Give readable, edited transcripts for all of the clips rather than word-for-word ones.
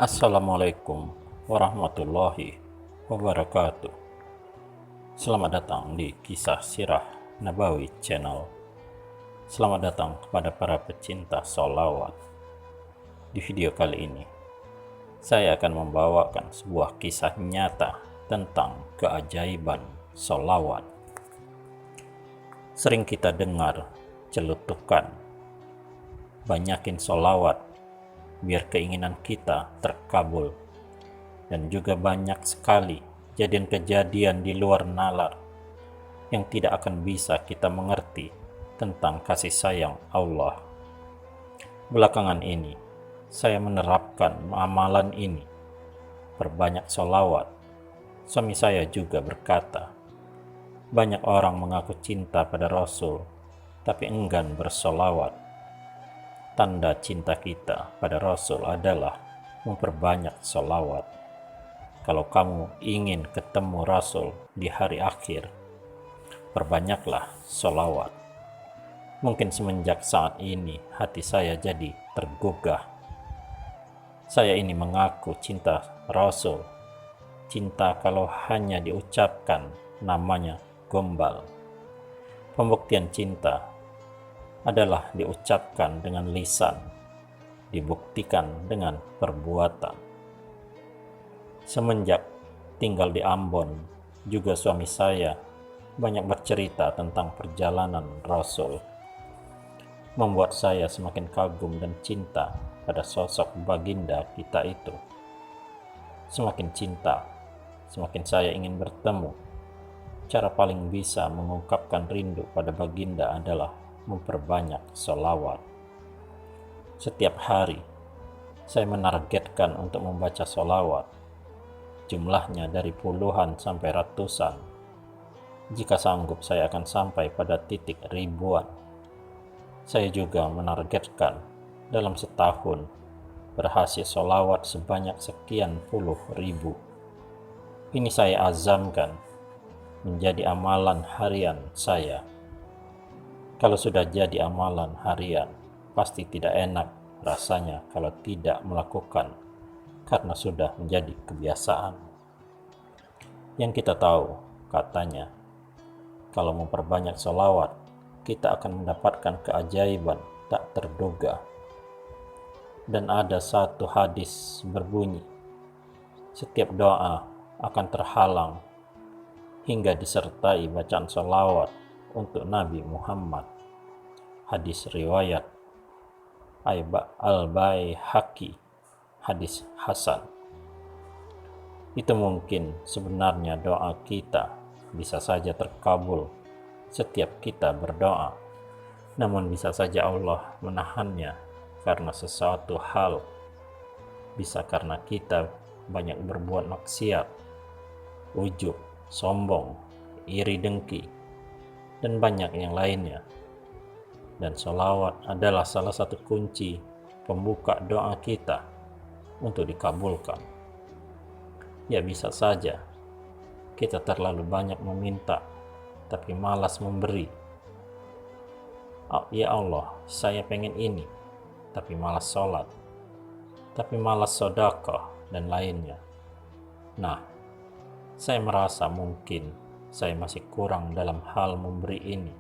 Assalamualaikum warahmatullahi wabarakatuh. Selamat datang di Kisah Sirah Nabawi Channel. Selamat datang kepada para pecinta sholawat. Di video kali ini, saya akan membawakan sebuah kisah nyata tentang keajaiban sholawat. Sering kita dengar celutukan, banyakin sholawat biar keinginan kita terkabul, dan juga banyak sekali kejadian-kejadian di luar nalar yang tidak akan bisa kita mengerti tentang kasih sayang Allah. Belakangan ini saya menerapkan amalan ini, perbanyak sholawat. Suami saya juga berkata, banyak orang mengaku cinta pada Rasul tapi enggan bersolawat. Tanda cinta kita pada Rasul adalah memperbanyak sholawat. Kalau kamu ingin ketemu Rasul di hari akhir, perbanyaklah sholawat. Mungkin semenjak saat ini hati saya jadi tergugah. Saya ini mengaku cinta Rasul. Cinta kalau hanya diucapkan namanya gombal. Pembuktian cinta adalah diucapkan dengan lisan, dibuktikan dengan perbuatan. Semenjak tinggal di Ambon, juga suami saya banyak bercerita tentang perjalanan Rasul. Membuat saya semakin kagum dan cinta pada sosok baginda kita itu. Semakin cinta, semakin saya ingin bertemu. Cara paling bisa mengungkapkan rindu pada baginda adalah memperbanyak sholawat. Setiap hari saya menargetkan untuk membaca sholawat. Jumlahnya dari puluhan sampai ratusan. Jika sanggup saya akan sampai pada titik ribuan. Saya juga menargetkan dalam setahun berhasil sholawat sebanyak sekian puluh ribu. Ini saya azamkan menjadi amalan harian saya. Kalau sudah jadi amalan harian, pasti tidak enak rasanya kalau tidak melakukan, karena sudah menjadi kebiasaan. Yang kita tahu, katanya, kalau memperbanyak sholawat, kita akan mendapatkan keajaiban tak terduga. Dan ada satu hadis berbunyi, setiap doa akan terhalang hingga disertai bacaan sholawat untuk Nabi Muhammad. Hadis riwayat Al-Baihaqi, hadis hasan. Itu mungkin sebenarnya doa kita bisa saja terkabul setiap kita berdoa, namun bisa saja Allah menahannya karena sesuatu hal. Bisa karena kita banyak berbuat maksiat, ujub, sombong, iri dengki, dan banyak yang lainnya. Dan sholawat adalah salah satu kunci pembuka doa kita untuk dikabulkan. Ya, bisa saja kita terlalu banyak meminta tapi malas memberi. Ya Allah, saya pengen ini tapi malas sholat, tapi malas sedekah dan lainnya. Nah, saya merasa mungkin saya masih kurang dalam hal memberi ini.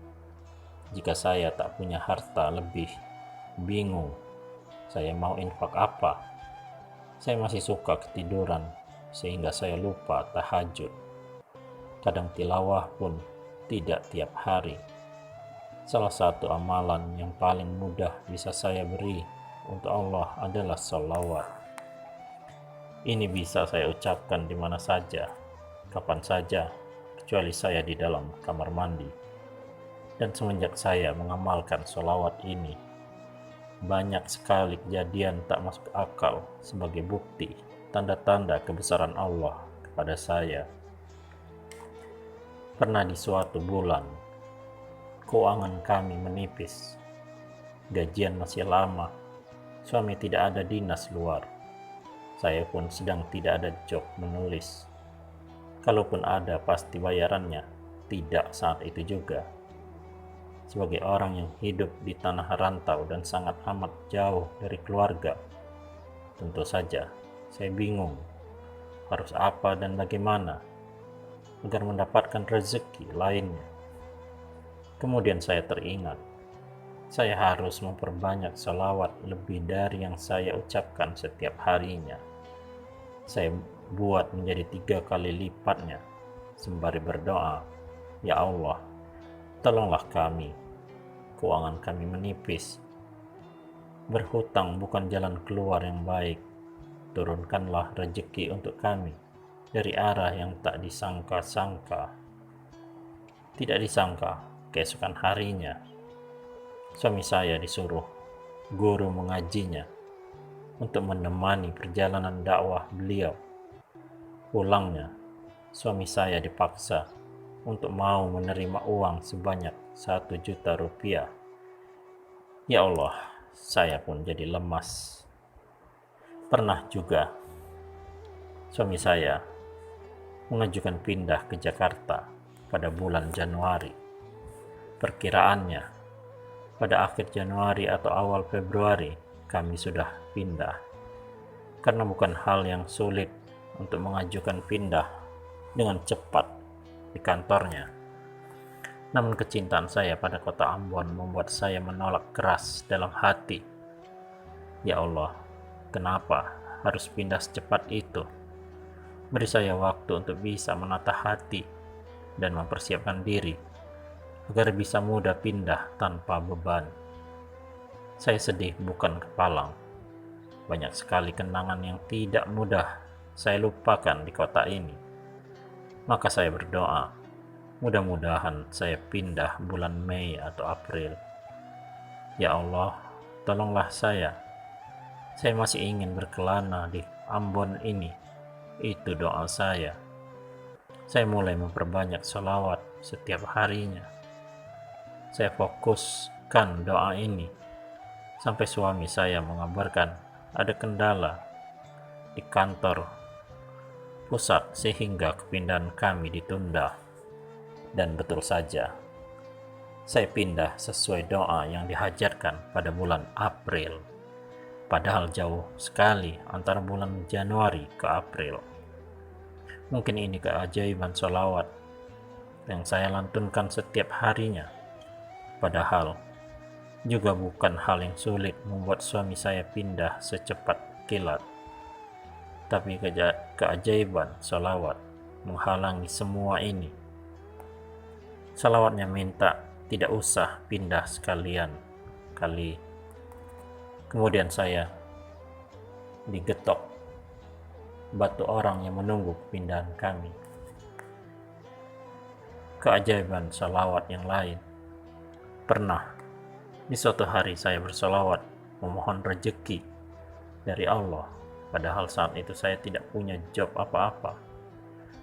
Jika saya tak punya harta lebih, bingung saya mau infak apa. Saya masih suka ketiduran sehingga saya lupa tahajud. Kadang tilawah pun tidak tiap hari. Salah satu amalan yang paling mudah bisa saya beri untuk Allah adalah sholawat. Ini bisa saya ucapkan di mana saja, kapan saja, kecuali saya di dalam kamar mandi. Dan semenjak saya mengamalkan sholawat ini, banyak sekali kejadian tak masuk akal sebagai bukti tanda-tanda kebesaran Allah kepada saya. Pernah di suatu bulan, keuangan kami menipis, gajian masih lama, suami tidak ada dinas luar, saya pun sedang tidak ada job menulis. Kalaupun ada, pasti bayarannya tidak saat itu juga. Sebagai orang yang hidup di tanah rantau dan sangat amat jauh dari keluarga, tentu saja Saya bingung harus apa dan bagaimana agar mendapatkan rezeki lainnya. Kemudian saya teringat, saya harus memperbanyak salawat lebih dari yang saya ucapkan setiap harinya. Saya buat menjadi 3 kali lipatnya sembari berdoa, "Ya Allah, tolonglah kami, keuangan kami menipis. Berhutang bukan jalan keluar yang baik. Turunkanlah rezeki untuk kami dari arah yang tak disangka-sangka." Tidak disangka, keesokan harinya, suami saya disuruh guru mengajinya untuk menemani perjalanan dakwah beliau. Pulangnya, suami saya dipaksa untuk mau menerima uang sebanyak 1 juta rupiah. Ya Allah, saya pun jadi lemas. Pernah juga suami saya mengajukan pindah ke Jakarta pada bulan Januari. Perkiraannya, pada akhir Januari atau awal Februari kami sudah pindah. Karena bukan hal yang sulit untuk mengajukan pindah dengan cepat di kantornya. Namun kecintaan saya pada kota Ambon membuat saya menolak keras dalam hati. Ya Allah, kenapa harus pindah secepat itu? Beri saya waktu untuk bisa menata hati dan mempersiapkan diri agar bisa mudah pindah tanpa beban. Saya sedih bukan kepalang. Banyak sekali kenangan yang tidak mudah saya lupakan di kota ini. Maka saya berdoa, mudah-mudahan saya pindah bulan Mei atau April. Ya Allah, tolonglah saya. Saya masih ingin berkelana di Ambon ini. Itu doa saya. Saya mulai memperbanyak sholawat setiap harinya. Saya fokuskan doa ini sampai suami saya mengabarkan ada kendala di kantor pusat sehingga kepindahan kami ditunda. Dan betul saja, saya pindah sesuai doa yang dihajarkan pada bulan April. Padahal jauh sekali antara bulan Januari ke April. Mungkin ini keajaiban sholawat yang saya lantunkan setiap harinya. Padahal juga bukan hal yang sulit membuat suami saya pindah secepat kilat. Tapi keajaiban sholawat menghalangi semua ini. Sholawatnya minta tidak usah pindah sekalian kali. Kemudian saya digetok batu orang yang menunggu pindahan kami. Keajaiban sholawat yang lain. Pernah di suatu hari saya bersolawat memohon rezeki dari Allah, padahal saat itu saya tidak punya job apa-apa.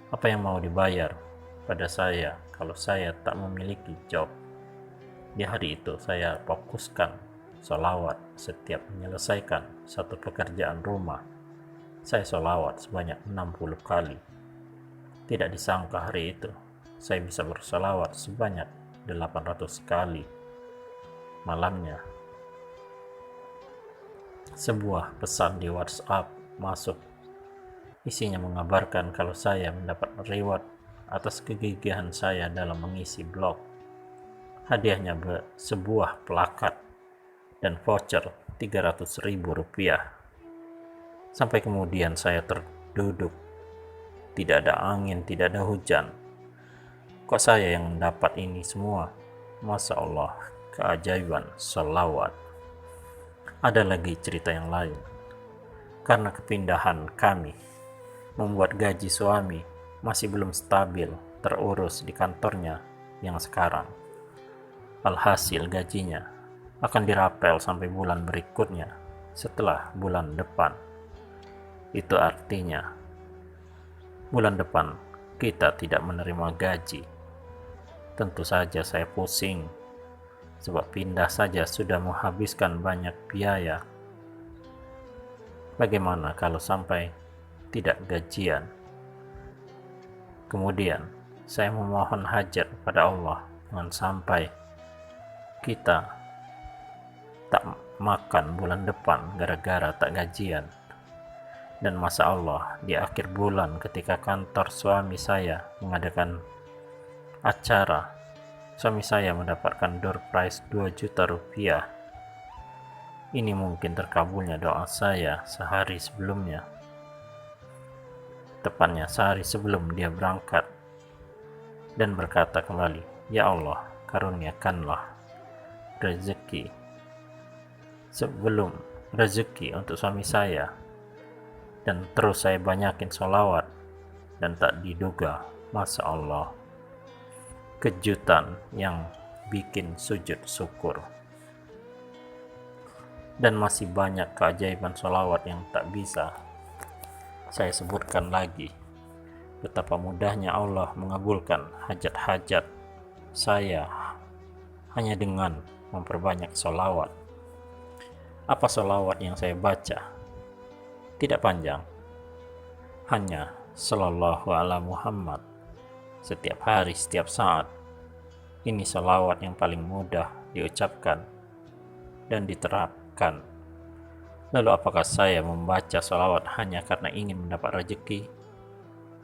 Apa yang mau dibayar pada saya kalau saya tak memiliki job? Di hari itu saya fokuskan sholawat setiap menyelesaikan satu pekerjaan rumah. Saya sholawat sebanyak 60 kali. Tidak disangka hari itu saya bisa bersolawat sebanyak 800 kali. Malamnya, sebuah pesan di WhatsApp masuk. Isinya mengabarkan kalau saya mendapat reward atas kegigihan saya dalam mengisi blog. Hadiahnya sebuah plakat dan voucher 300.000 rupiah. Sampai kemudian saya terduduk. Tidak ada angin, tidak ada hujan. Kok saya yang mendapat ini semua? Masya Allah, keajaiban sholawat. Ada lagi cerita yang lain. Karena kepindahan kami membuat gaji suami masih belum stabil terurus di kantornya yang sekarang. Alhasil gajinya akan dirapel sampai bulan berikutnya setelah bulan depan. Itu artinya bulan depan kita tidak menerima gaji. Tentu saja saya pusing, sebab pindah saja sudah menghabiskan banyak biaya. Bagaimana kalau sampai tidak gajian? Kemudian saya memohon hajat pada Allah, jangan sampai kita tak makan bulan depan gara-gara tak gajian. Dan Masya Allah, di akhir bulan ketika kantor suami saya mengadakan acara, suami saya mendapatkan door prize 2 juta rupiah. Ini mungkin terkabulnya doa saya sehari sebelumnya. Tepatnya sehari sebelum dia berangkat, dan berkata kembali, "Ya Allah, karuniakanlah rezeki sebelum rezeki untuk suami saya." Dan terus saya banyakin sholawat, dan tak diduga, Masya Allah, kejutan yang bikin sujud syukur. Dan masih banyak keajaiban sholawat yang tak bisa saya sebutkan lagi. Betapa mudahnya Allah mengabulkan hajat-hajat saya hanya dengan memperbanyak sholawat. Apa sholawat yang saya baca? Tidak panjang, hanya Sallallahu ala Muhammad setiap hari, setiap saat. Ini sholawat yang paling mudah diucapkan dan diterapkan. Lalu apakah saya membaca sholawat hanya karena ingin mendapat rezeki?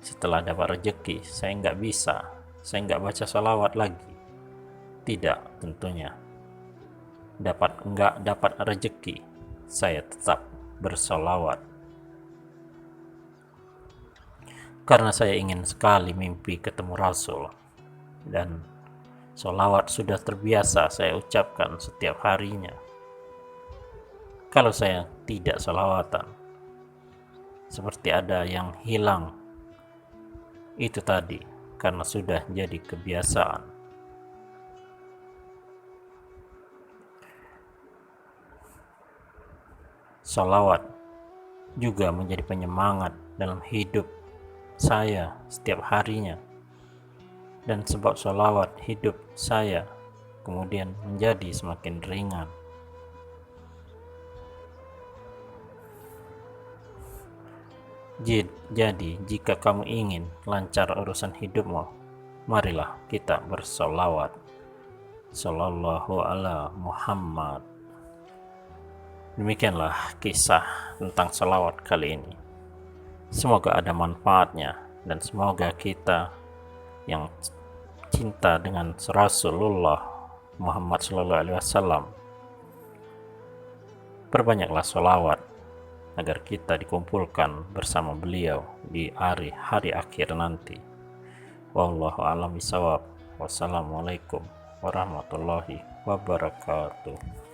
Setelah dapat rezeki, saya nggak baca sholawat lagi. Tidak, tentunya. Nggak dapat rezeki, saya tetap bersolawat. Karena saya ingin sekali mimpi ketemu Rasul, dan sholawat sudah terbiasa saya ucapkan setiap harinya. Kalau saya tidak sholawatan, seperti ada yang hilang. Itu tadi, karena sudah jadi kebiasaan. Sholawat juga menjadi penyemangat dalam hidup saya setiap harinya, dan sebab sholawat hidup saya kemudian menjadi semakin ringan. Jadi jika kamu ingin lancar urusan hidupmu, marilah kita bersolawat. Sallallahu ala Muhammad. Demikianlah kisah tentang sholawat kali ini. Semoga ada manfaatnya, dan semoga kita yang cinta dengan Rasulullah Muhammad SAW perbanyaklah sholawat agar kita dikumpulkan bersama beliau di hari akhir nanti. Wallahu a'lam bishawab. Wassalamualaikum warahmatullahi wabarakatuh.